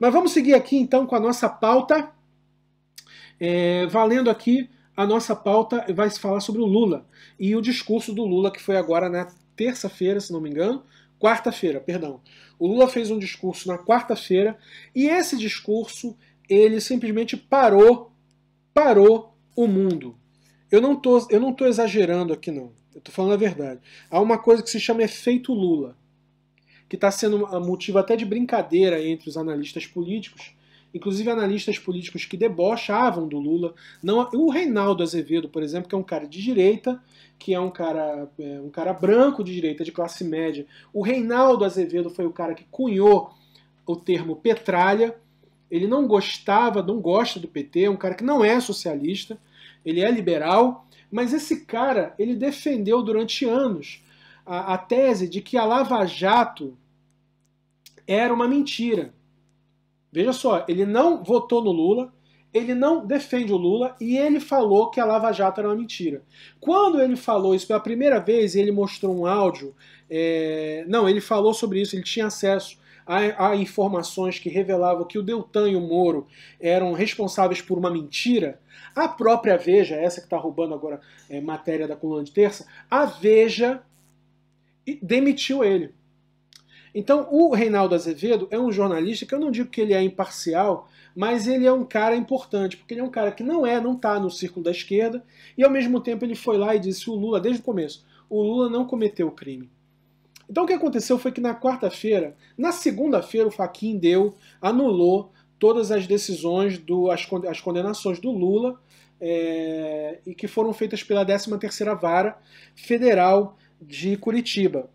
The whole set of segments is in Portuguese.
Mas vamos seguir aqui então com a nossa pauta. Valendo aqui, a nossa pauta vai se falar sobre o Lula e o discurso do Lula, que foi agora na terça-feira, se não me engano, quarta-feira, perdão. O Lula fez um discurso na quarta-feira e esse discurso, ele simplesmente parou o mundo. Eu não tô exagerando aqui não, eu tô falando a verdade. Há uma coisa que se chama efeito Lula, que está sendo motivo até de brincadeira entre os analistas políticos, inclusive analistas políticos que debochavam do Lula. Não, o Reinaldo Azevedo, por exemplo, que é um cara de direita, que é um cara branco de direita, de classe média. O Reinaldo Azevedo foi o cara que cunhou o termo petralha. Ele não gosta do PT, é um cara que não é socialista, ele é liberal, mas esse cara, ele defendeu durante anos a tese de que a Lava Jato era uma mentira. Veja só, ele não votou no Lula, ele não defende o Lula e ele falou que a Lava Jato era uma mentira. Quando ele falou isso pela primeira vez, ele mostrou um áudio, não, ele falou sobre isso, ele tinha acesso a informações que revelavam que o Deltan e o Moro eram responsáveis por uma mentira. A própria Veja, essa que está roubando agora matéria da coluna de terça, a Veja demitiu ele. Então o Reinaldo Azevedo é um jornalista que eu não digo que ele é imparcial, mas ele é um cara importante, porque ele é um cara que não está no círculo da esquerda, e ao mesmo tempo ele foi lá e disse o Lula, desde o começo, o Lula não cometeu o crime. Então o que aconteceu foi que na quarta-feira, na segunda-feira o Fachin anulou todas as decisões, as condenações do Lula, e que foram feitas pela 13ª Vara Federal de Curitiba,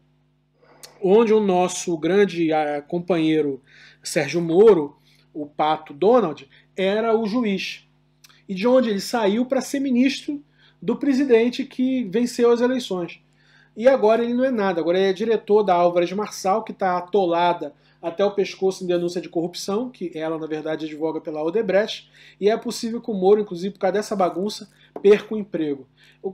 onde o nosso grande companheiro Sérgio Moro, o Pato Donald, era o juiz. E de onde ele saiu para ser ministro do presidente que venceu as eleições. E agora ele não é nada, agora ele é diretor da Álvares Marçal, que está atolada até o pescoço em denúncia de corrupção, que ela, na verdade, advoga pela Odebrecht, e é possível que o Moro, inclusive por causa dessa bagunça, perca o emprego.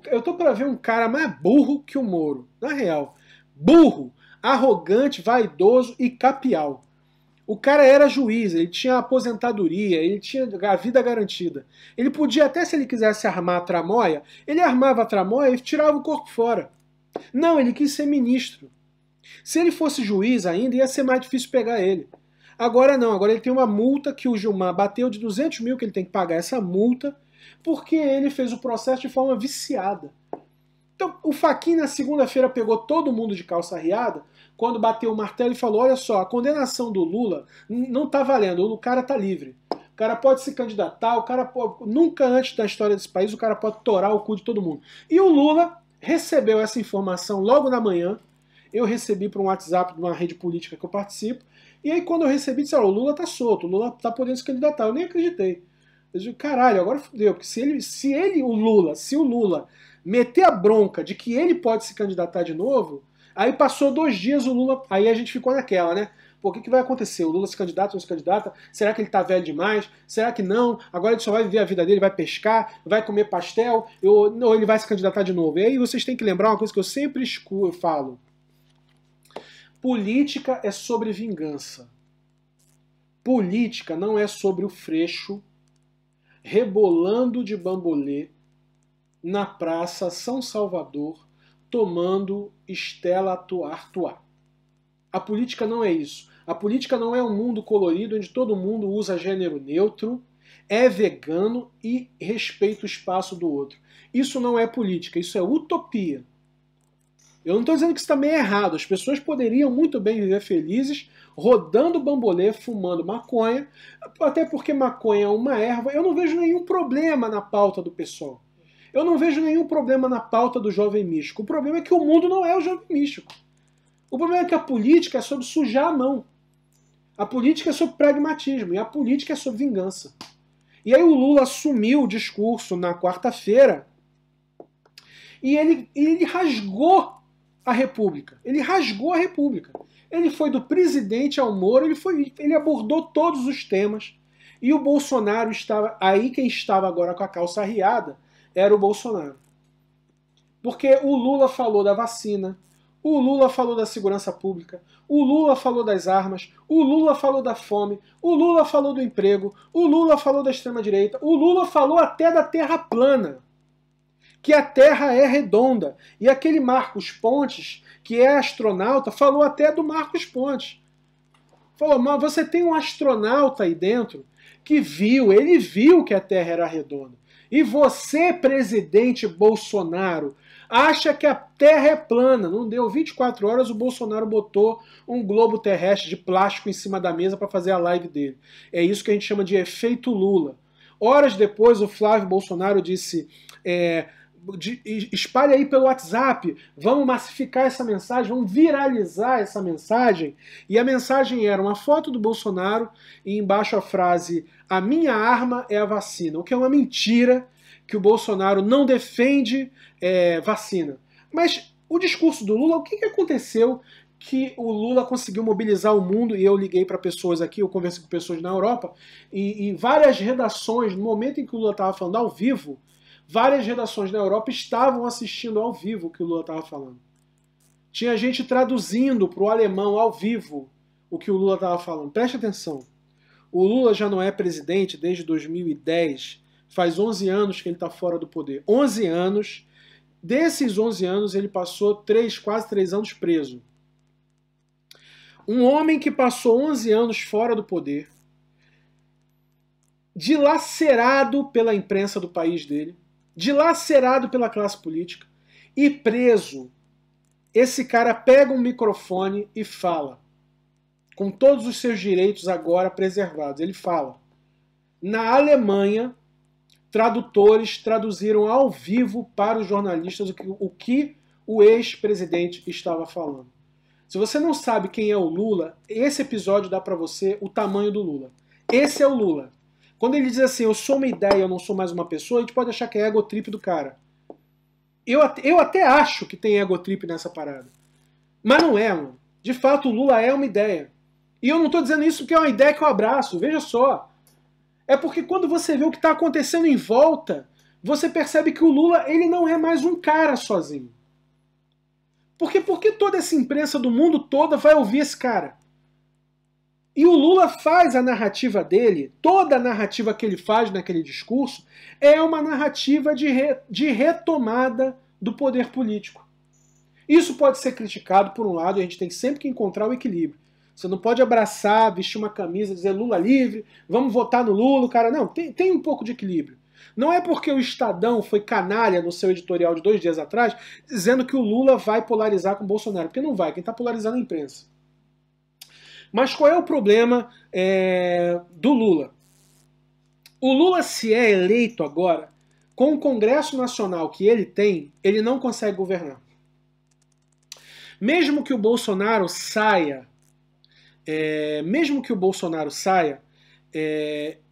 Eu tô para ver um cara mais burro que o Moro, na real. Burro, arrogante, vaidoso e capial. O cara era juiz, ele tinha aposentadoria, ele tinha a vida garantida. Ele podia até, se ele quisesse armar a tramóia, ele armava a tramóia e tirava o corpo fora. Não, ele quis ser ministro. Se ele fosse juiz ainda, ia ser mais difícil pegar ele. Agora não, agora ele tem uma multa que o Gilmar bateu de 200 mil, que ele tem que pagar essa multa, porque ele fez o processo de forma viciada. Então, o Fachin na segunda-feira pegou todo mundo de calça riada, quando bateu o martelo e falou, olha só, a condenação do Lula não está valendo, o cara está livre. O cara pode se candidatar, o cara pode, nunca antes da história desse país o cara pode torar o cu de todo mundo. E o Lula recebeu essa informação logo na manhã, eu recebi por um WhatsApp de uma rede política que eu participo, e aí quando eu recebi, disse, o Lula tá solto, o Lula tá podendo se candidatar, eu nem acreditei. Eu disse, caralho, agora fudeu, porque se o Lula meter a bronca de que ele pode se candidatar de novo, aí passou 2 dias o Lula, aí a gente ficou naquela, né? Pô, o que vai acontecer? O Lula se candidata ou não se candidata? Será que ele tá velho demais? Será que não? Agora ele só vai viver a vida dele, vai pescar, vai comer pastel, ou ele vai se candidatar de novo? E aí vocês têm que lembrar uma coisa que eu sempre falo. Política é sobre vingança. Política não é sobre o Freixo rebolando de bambolê na Praça São Salvador, tomando Stella Artois. A política não é isso. A política não é um mundo colorido onde todo mundo usa gênero neutro, é vegano e respeita o espaço do outro. Isso não é política, isso é utopia. Eu não estou dizendo que isso também é errado. As pessoas poderiam muito bem viver felizes, rodando bambolê, fumando maconha, até porque maconha é uma erva. Eu não vejo nenhum problema na pauta do pessoal. Eu não vejo nenhum problema na pauta do jovem místico. O problema é que o mundo não é o jovem místico. O problema é que a política é sobre sujar a mão. A política é sobre pragmatismo e a política é sobre vingança. E aí o Lula assumiu o discurso na quarta-feira e ele rasgou a República. Ele rasgou a República. Ele foi do presidente ao Moro, ele abordou todos os temas. E o Bolsonaro estava... Aí quem estava agora com a calça arriada era o Bolsonaro. Porque o Lula falou da vacina, O Lula falou da segurança pública, o Lula falou das armas, o Lula falou da fome, o Lula falou do emprego, o Lula falou da extrema-direita, o Lula falou até da terra plana, que a Terra é redonda. E aquele Marcos Pontes, que é astronauta, falou até do Marcos Pontes. Falou, mas você tem um astronauta aí dentro que ele viu que a Terra era redonda. E você, presidente Bolsonaro, acha que a Terra é plana. Não deu 24 horas, o Bolsonaro botou um globo terrestre de plástico em cima da mesa para fazer a live dele. É isso que a gente chama de efeito Lula. Horas depois, o Flávio Bolsonaro disse... espalhe aí pelo WhatsApp, vamos massificar essa mensagem, vamos viralizar essa mensagem. E a mensagem era uma foto do Bolsonaro e embaixo a frase: a minha arma é a vacina, o que é uma mentira, que o Bolsonaro não defende vacina. Mas o discurso do Lula, o que aconteceu que o Lula conseguiu mobilizar o mundo? E eu liguei para pessoas aqui, eu conversei com pessoas na Europa, e várias redações, no momento em que o Lula estava falando ao vivo, várias redações na Europa estavam assistindo ao vivo o que o Lula estava falando. Tinha gente traduzindo para o alemão ao vivo o que o Lula estava falando. Preste atenção. O Lula já não é presidente desde 2010. Faz 11 anos que ele está fora do poder. 11 anos. Desses 11 anos, ele passou quase 3 anos preso. Um homem que passou 11 anos fora do poder, dilacerado pela imprensa do país dele, dilacerado pela classe política e preso. Esse cara pega um microfone e fala, com todos os seus direitos agora preservados. Ele fala: na Alemanha, tradutores traduziram ao vivo para os jornalistas o que o ex-presidente estava falando. Se você não sabe quem é o Lula, esse episódio dá para você o tamanho do Lula. Esse é o Lula. Quando ele diz assim, eu sou uma ideia, eu não sou mais uma pessoa, a gente pode achar que é egotrip do cara. Eu até acho que tem egotrip nessa parada. Mas não é, mano. De fato, o Lula é uma ideia. E eu não estou dizendo isso porque é uma ideia que eu abraço. Veja só. É porque quando você vê o que está acontecendo em volta, você percebe que o Lula ele não é mais um cara sozinho. Por que toda essa imprensa do mundo todo vai ouvir esse cara? E o Lula faz a narrativa dele, toda a narrativa que ele faz naquele discurso, é uma narrativa de retomada do poder político. Isso pode ser criticado por um lado, e a gente tem sempre que encontrar o equilíbrio. Você não pode abraçar, vestir uma camisa, dizer Lula livre, vamos votar no Lula, cara. Não, tem um pouco de equilíbrio. Não é porque o Estadão foi canalha no seu editorial de 2 dias atrás, dizendo que o Lula vai polarizar com o Bolsonaro, porque não vai, quem está polarizando é a imprensa. Mas qual é o problema do Lula? O Lula, se é eleito agora, com o Congresso Nacional que ele tem, ele não consegue governar. Mesmo que o Bolsonaro saia,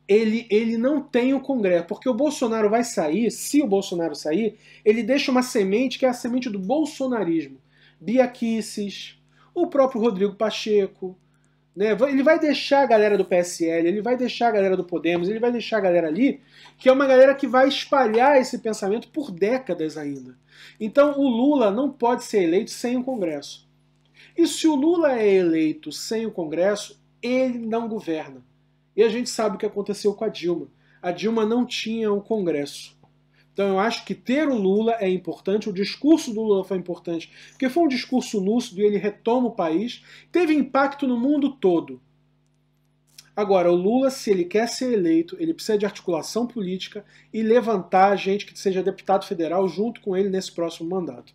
ele não tem o Congresso, porque o Bolsonaro vai sair, se o Bolsonaro sair, ele deixa uma semente que é a semente do bolsonarismo. Bia Kicis, o próprio Rodrigo Pacheco, né? Ele vai deixar a galera do PSL, ele vai deixar a galera do Podemos, ele vai deixar a galera ali, que é uma galera que vai espalhar esse pensamento por décadas ainda. Então o Lula não pode ser eleito sem o Congresso. E se o Lula é eleito sem o Congresso, ele não governa. E a gente sabe o que aconteceu com a Dilma. A Dilma não tinha o Congresso. Então eu acho que ter o Lula é importante, o discurso do Lula foi importante, porque foi um discurso lúcido e ele retoma o país, teve impacto no mundo todo. Agora, o Lula, se ele quer ser eleito, ele precisa de articulação política e levantar gente que seja deputado federal junto com ele nesse próximo mandato.